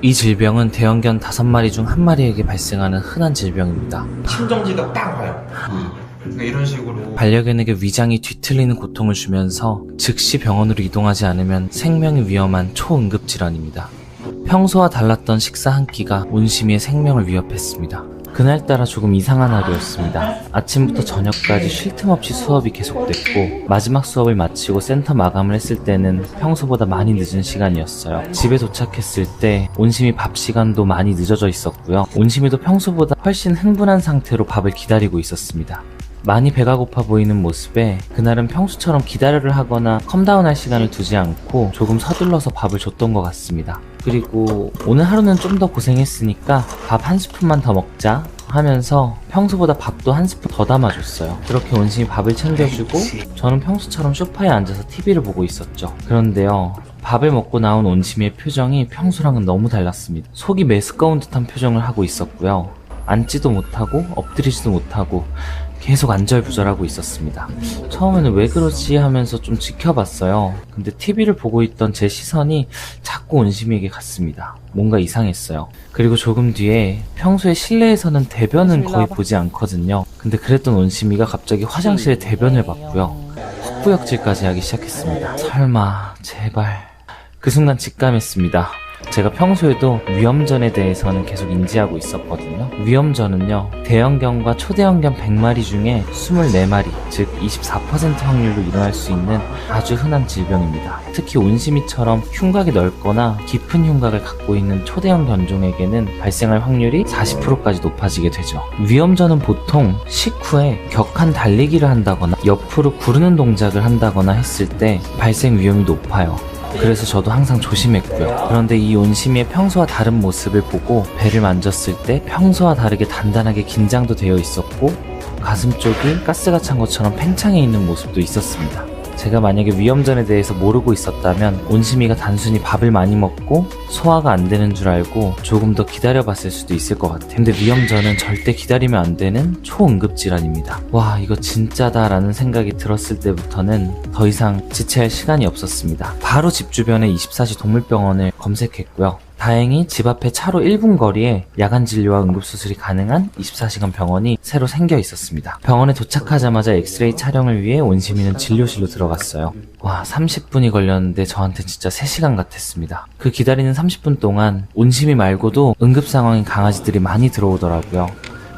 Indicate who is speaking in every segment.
Speaker 1: 이 질병은 대형견 5마리 중 1마리에게 발생하는 흔한 질병입니다.
Speaker 2: 심정지가 딱 와요. 그러니까 이런 식으로
Speaker 1: 반려견에게 위장이 뒤틀리는 고통을 주면서 즉시 병원으로 이동하지 않으면 생명이 위험한 초응급 질환입니다. 평소와 달랐던 식사 한 끼가 온심이의 생명을 위협했습니다. 그날따라 조금 이상한 하루였습니다. 아침부터 저녁까지 쉴 틈 없이 수업이 계속됐고 마지막 수업을 마치고 센터 마감을 했을 때는 평소보다 많이 늦은 시간이었어요. 집에 도착했을 때 온심이 밥 시간도 많이 늦어져 있었고요. 온심이도 평소보다 훨씬 흥분한 상태로 밥을 기다리고 있었습니다. 많이 배가 고파 보이는 모습에 그날은 평소처럼 기다려를 하거나 컴다운할 시간을 두지 않고 조금 서둘러서 밥을 줬던 것 같습니다. 그리고 오늘 하루는 좀 더 고생했으니까 밥 한 스푼만 더 먹자 하면서 평소보다 밥도 한 스푼 더 담아줬어요. 그렇게 온심이 밥을 챙겨주고 저는 평소처럼 소파에 앉아서 TV를 보고 있었죠. 그런데요, 밥을 먹고 나온 온심이의 표정이 평소랑은 너무 달랐습니다. 속이 메스꺼운 듯한 표정을 하고 있었고요. 앉지도 못하고 엎드리지도 못하고 계속 안절부절하고 있었습니다. 처음에는 왜 그러지 하면서 좀 지켜봤어요. 근데 TV를 보고 있던 제 시선이 자꾸 온심이에게 갔습니다. 뭔가 이상했어요. 그리고 조금 뒤에 평소에 실내에서는 대변은 거의 보지 않거든요. 근데 그랬던 온심이가 갑자기 화장실에 대변을 봤고요. 헛구역질까지 하기 시작했습니다. 설마, 제발. 그 순간 직감했습니다. 제가 평소에도 위험전에 대해서는 계속 인지하고 있었거든요. 위험전은요, 대형견과 초대형견 100마리 중에 24마리, 즉 24% 확률로 일어날 수 있는 아주 흔한 질병입니다. 특히 온심이처럼 흉곽이 넓거나 깊은 흉곽을 갖고 있는 초대형 견종에게는 발생할 확률이 40%까지 높아지게 되죠. 위험전은 보통 식후에 격한 달리기를 한다거나 옆으로 구르는 동작을 한다거나 했을 때 발생 위험이 높아요. 그래서 저도 항상 조심했고요. 그런데 이 온심이의 평소와 다른 모습을 보고 배를 만졌을 때 평소와 다르게 단단하게 긴장도 되어 있었고 가슴 쪽이 가스가 찬 것처럼 팽창해 있는 모습도 있었습니다. 제가 만약에 위험전에 대해서 모르고 있었다면 온심이가 단순히 밥을 많이 먹고 소화가 안 되는 줄 알고 조금 더 기다려봤을 수도 있을 것 같아요. 근데 위험전은 절대 기다리면 안 되는 초응급 질환입니다. 와, 이거 진짜다 라는 생각이 들었을 때부터는 더 이상 지체할 시간이 없었습니다. 바로 집 주변의 24시 동물병원을 검색했고요. 다행히 집 앞에 차로 1분 거리에 야간 진료와 응급수술이 가능한 24시간 병원이 새로 생겨 있었습니다. 병원에 도착하자마자 엑스레이 촬영을 위해 온심이는 진료실로 들어갔어요. 와, 30분이 걸렸는데 저한테 진짜 3시간 같았습니다. 그 기다리는 30분 동안 온심이 말고도 응급 상황인 강아지들이 많이 들어오더라고요.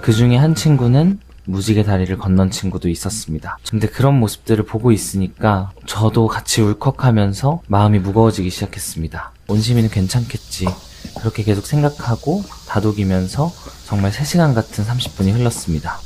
Speaker 1: 그 중에 한 친구는 무지개 다리를 건넌 친구도 있었습니다. 근데 그런 모습들을 보고 있으니까 저도 같이 울컥하면서 마음이 무거워지기 시작했습니다. 온심이는 괜찮겠지. 그렇게 계속 생각하고 다독이면서 정말 3시간 같은 30분이 흘렀습니다.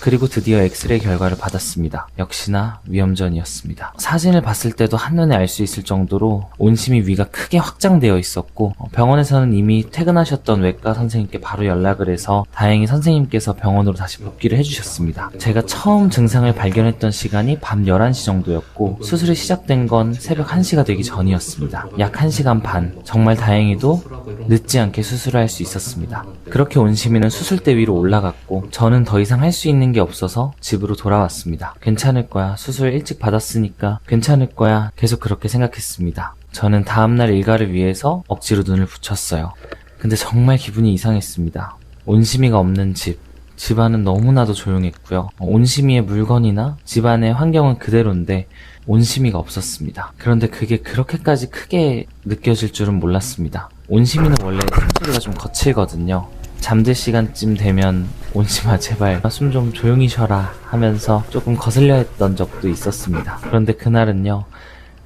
Speaker 1: 그리고 드디어 엑스레이 결과를 받았습니다. 역시나 위험전이었습니다. 사진을 봤을 때도 한눈에 알 수 있을 정도로 온심이 위가 크게 확장되어 있었고 병원에서는 이미 퇴근하셨던 외과 선생님께 바로 연락을 해서 다행히 선생님께서 병원으로 다시 복귀를 해주셨습니다. 제가 처음 증상을 발견했던 시간이 밤 11시 정도였고 수술이 시작된 건 새벽 1시가 되기 전이었습니다. 약 1시간 반. 정말 다행히도 늦지 않게 수술을 할 수 있었습니다. 그렇게 온심이는 수술대 위로 올라갔고 저는 더 이상 할 수 있는 게 없어서 집으로 돌아왔습니다. 괜찮을 거야. 수술 일찍 받았으니까 괜찮을 거야. 계속 그렇게 생각했습니다. 저는 다음날 일과를 위해서 억지로 눈을 붙였어요. 근데 정말 기분이 이상했습니다. 온심이가 없는 집. 집안은 너무나도 조용했고요. 온심이의 물건이나 집안의 환경은 그대로인데 온심이가 없었습니다. 그런데 그게 그렇게까지 크게 느껴질 줄은 몰랐습니다. 온심이는 원래 숨소리가 좀 거칠거든요. 잠들 시간쯤 되면 온심아 제발 숨 좀 조용히 쉬어라 하면서 조금 거슬려 했던 적도 있었습니다. 그런데 그날은요,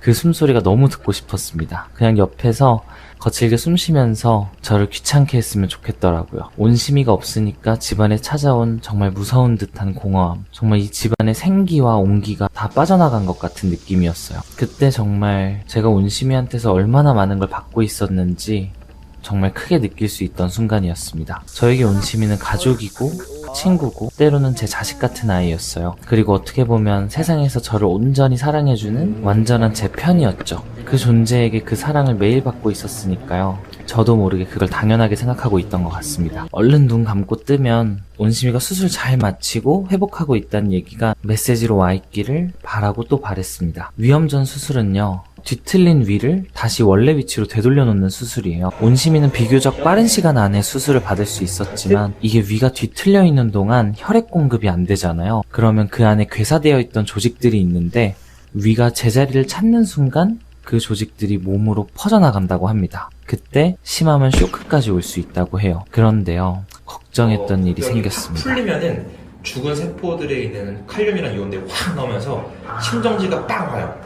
Speaker 1: 그 숨소리가 너무 듣고 싶었습니다. 그냥 옆에서 거칠게 숨 쉬면서 저를 귀찮게 했으면 좋겠더라고요. 온심이가 없으니까 집안에 찾아온 정말 무서운 듯한 공허함, 정말 이 집안의 생기와 온기가 다 빠져나간 것 같은 느낌이었어요. 그때 정말 제가 온심이한테서 얼마나 많은 걸 받고 있었는지 정말 크게 느낄 수 있던 순간이었습니다. 저에게 온심이는 가족이고 친구고 때로는 제 자식 같은 아이였어요. 그리고 어떻게 보면 세상에서 저를 온전히 사랑해주는 완전한 제 편이었죠. 그 존재에게 그 사랑을 매일 받고 있었으니까요. 저도 모르게 그걸 당연하게 생각하고 있던 것 같습니다. 얼른 눈 감고 뜨면 온심이가 수술 잘 마치고 회복하고 있다는 얘기가 메시지로 와 있기를 바라고 또 바랬습니다. 위험전 수술은요, 뒤틀린 위를 다시 원래 위치로 되돌려 놓는 수술이에요. 온심이는 비교적 빠른 시간 안에 수술을 받을 수 있었지만 이게 위가 뒤틀려 있는 동안 혈액 공급이 안 되잖아요. 그러면 그 안에 괴사되어 있던 조직들이 있는데 위가 제자리를 찾는 순간 그 조직들이 몸으로 퍼져나간다고 합니다. 그때 심하면 쇼크까지 올 수 있다고 해요. 그런데요, 걱정했던 일이 생겼습니다.
Speaker 2: 풀리면은 죽은 세포들에 있는 칼륨이랑 이온들이 확 나오면서 심정지가 빡 와요.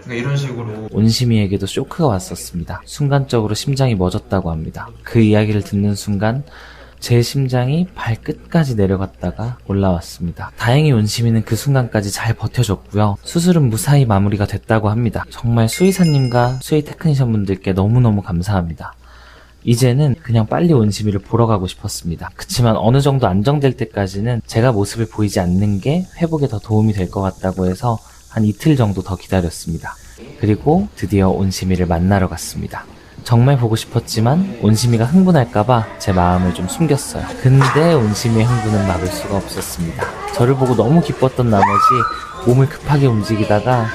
Speaker 2: 그러니까 이런 식으로
Speaker 1: 온심이에게도 쇼크가 왔었습니다. 순간적으로 심장이 멎었다고 합니다. 그 이야기를 듣는 순간 제 심장이 발끝까지 내려갔다가 올라왔습니다. 다행히 온심이는 그 순간까지 잘 버텨줬고요. 수술은 무사히 마무리가 됐다고 합니다. 정말 수의사님과 수의 테크니션 분들께 너무너무 감사합니다. 이제는 그냥 빨리 온심이를 보러 가고 싶었습니다. 그치만 어느 정도 안정될 때까지는 제가 모습을 보이지 않는 게 회복에 더 도움이 될 것 같다고 해서 한 이틀 정도 더 기다렸습니다. 그리고 드디어 온심이를 만나러 갔습니다. 정말 보고 싶었지만 온심이가 흥분할까봐 제 마음을 좀 숨겼어요. 근데 온심이의 흥분은 막을 수가 없었습니다. 저를 보고 너무 기뻤던 나머지 몸을 급하게 움직이다가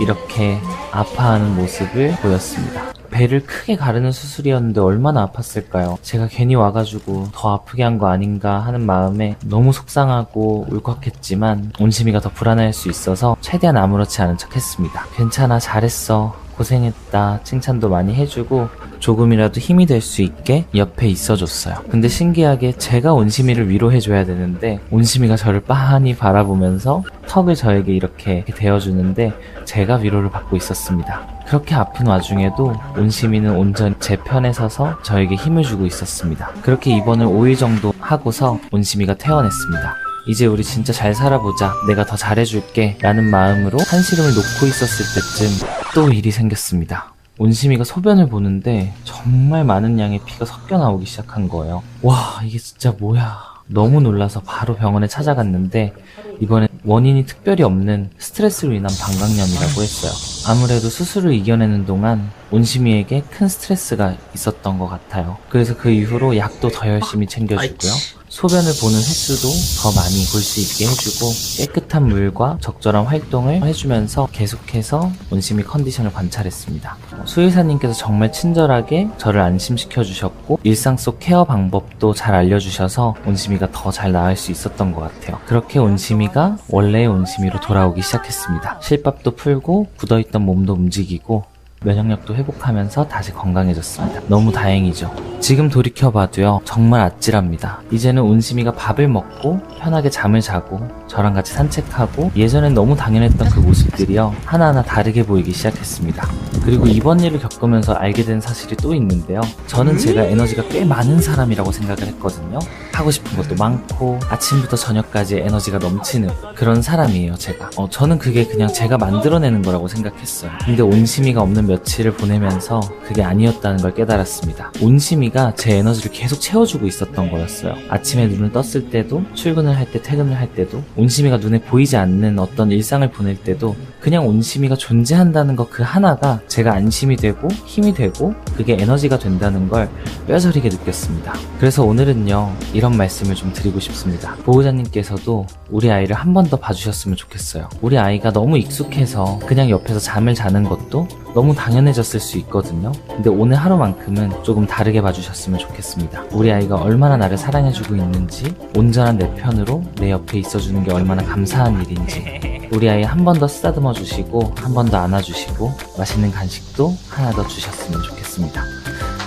Speaker 1: 이렇게 아파하는 모습을 보였습니다. 배를 크게 가르는 수술이었는데 얼마나 아팠을까요? 제가 괜히 와가지고 더 아프게 한 거 아닌가 하는 마음에 너무 속상하고 울컥했지만 온심이가 더 불안해할 수 있어서 최대한 아무렇지 않은 척 했습니다. 괜찮아, 잘했어, 고생했다 칭찬도 많이 해주고 조금이라도 힘이 될 수 있게 옆에 있어줬어요. 근데 신기하게 제가 온심이를 위로해줘야 되는데 온심이가 저를 빤히 바라보면서 턱을 저에게 이렇게 대어주는데 제가 위로를 받고 있었습니다. 그렇게 아픈 와중에도 온심이는 온전히 제 편에 서서 저에게 힘을 주고 있었습니다. 그렇게 입원을 5일 정도 하고서 온심이가 퇴원했습니다. 이제 우리 진짜 잘 살아보자, 내가 더 잘해줄게 라는 마음으로 한시름을 놓고 있었을 때쯤 또 일이 생겼습니다. 온심이가 소변을 보는데 정말 많은 양의 피가 섞여 나오기 시작한 거예요. 와, 이게 진짜 뭐야. 너무 놀라서 바로 병원에 찾아갔는데 이번엔 원인이 특별히 없는 스트레스로 인한 방광염이라고 했어요. 아무래도 수술을 이겨내는 동안 온심이에게 큰 스트레스가 있었던 것 같아요. 그래서 그 이후로 약도 더 열심히 챙겨주고요. 소변을 보는 횟수도 더 많이 볼 수 있게 해주고 깨끗한 물과 적절한 활동을 해주면서 계속해서 온심이 컨디션을 관찰했습니다. 수의사님께서 정말 친절하게 저를 안심시켜 주셨고 일상 속 케어 방법도 잘 알려주셔서 온심이가 더 잘 나을 수 있었던 것 같아요. 그렇게 온심이가 원래의 온심이로 돌아오기 시작했습니다. 실밥도 풀고 굳어있던 몸도 움직이고 면역력도 회복하면서 다시 건강해졌습니다. 너무 다행이죠. 지금 돌이켜봐도요, 정말 아찔합니다. 이제는 온심이가 밥을 먹고 편하게 잠을 자고 저랑 같이 산책하고 예전엔 너무 당연했던 그 모습들이요, 하나하나 다르게 보이기 시작했습니다. 그리고 이번 일을 겪으면서 알게 된 사실이 또 있는데요, 저는 제가 에너지가 꽤 많은 사람이라고 생각을 했거든요. 하고 싶은 것도 많고 아침부터 저녁까지 에너지가 넘치는 그런 사람이에요, 제가. 저는 그게 그냥 제가 만들어내는 거라고 생각했어요. 근데 온심이가 없는 며칠을 보내면서 그게 아니었다는 걸 깨달았습니다. 온심이가 제 에너지를 계속 채워주고 있었던 거였어요. 아침에 눈을 떴을 때도, 출근을 할 때, 퇴근을 할 때도, 온심이가 눈에 보이지 않는 어떤 일상을 보낼 때도 그냥 온심이가 존재한다는 것 그 하나가 제가 안심이 되고 힘이 되고 그게 에너지가 된다는 걸 뼈저리게 느꼈습니다. 그래서 오늘은요, 이런 말씀을 좀 드리고 싶습니다. 보호자님께서도 우리 아이를 한 번 더 봐주셨으면 좋겠어요. 우리 아이가 너무 익숙해서 그냥 옆에서 잠을 자는 것도 너무 당연해졌을 수 있거든요. 근데 오늘 하루만큼은 조금 다르게 봐주셨으면 좋겠습니다. 우리 아이가 얼마나 나를 사랑해주고 있는지, 온전한 내 편으로 내 옆에 있어주는 게 얼마나 감사한 일인지, 우리 아이 한 번 더 쓰다듬어 주시고 한 번 더 안아주시고 맛있는 간식도 하나 더 주셨으면 좋겠습니다.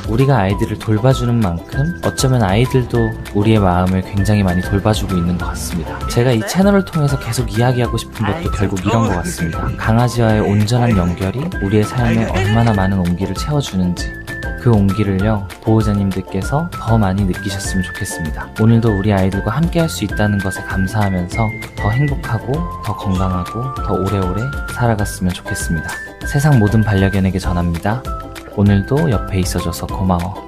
Speaker 1: 우리가 아이들을 돌봐주는 만큼 어쩌면 아이들도 우리의 마음을 굉장히 많이 돌봐주고 있는 것 같습니다. 제가 이 채널을 통해서 계속 이야기하고 싶은 것도 결국 이런 것 같습니다. 강아지와의 온전한 연결이 우리의 삶에 얼마나 많은 온기를 채워주는지, 그 온기를요, 보호자님들께서 더 많이 느끼셨으면 좋겠습니다. 오늘도 우리 아이들과 함께 할 수 있다는 것에 감사하면서 더 행복하고 더 건강하고 더 오래오래 살아갔으면 좋겠습니다. 세상 모든 반려견에게 전합니다. 오늘도 옆에 있어줘서 고마워.